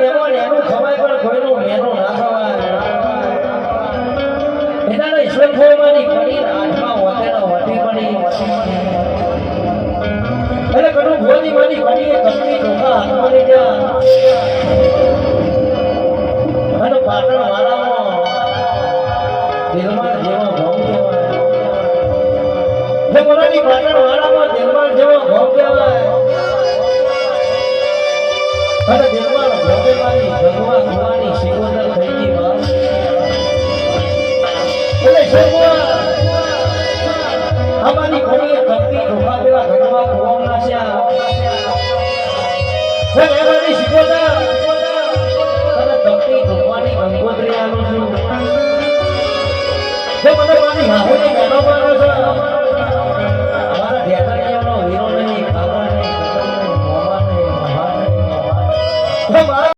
મહેમાન એનું ખવાય પણ કોઈનું મેનું ના ખવાય એના ઈશ્વર ખોવાની પડી આઠમાં હોતેનો વટી પડી એટલે કનું ભોની માની પડી કપડી ધોકા હાથમાં લઈ જા અને પાટણ વાળામાં દિલમાં જેવો ભોગ કહેવાય મોરાની પાટણ વાળામાં દિલમાં જેવો ભોગ કહેવાય અને દિલમાં ભોગે મારી ભગવાન ભગવાનની શિકોતર થઈ ગઈ બાપ એટલે શોભવા અમારી ઘોડીએ ભક્તિ ધોખા પેલા ભગવાન ભગવાન નાશ્યા એની શિકોતર